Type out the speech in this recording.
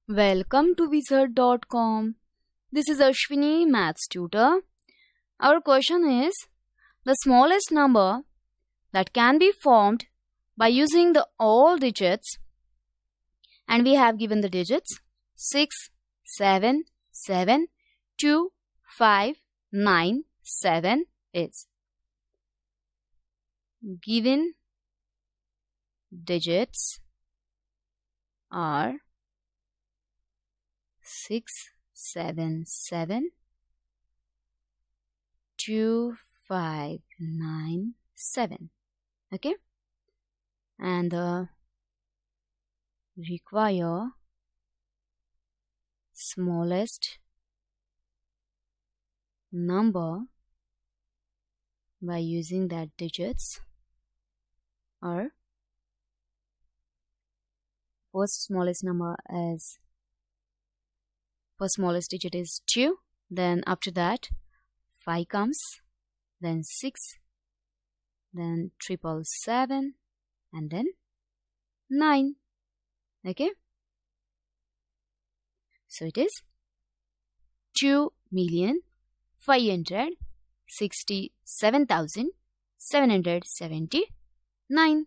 Welcome to Wizard.com. This is Ashwini, Maths tutor. Our question is the smallest number that can be formed by using the all digits, and we have given the digits 6, 7, 7, 2, 5, 9, 7 is. Given digits are 6, 7, 7, 2, 5, 9, 7. Okay, and require smallest number by using that digits are first smallest digit is 2, then after that 5 comes, then 6, then 777, and then 9. Okay, so it is 2,567,779.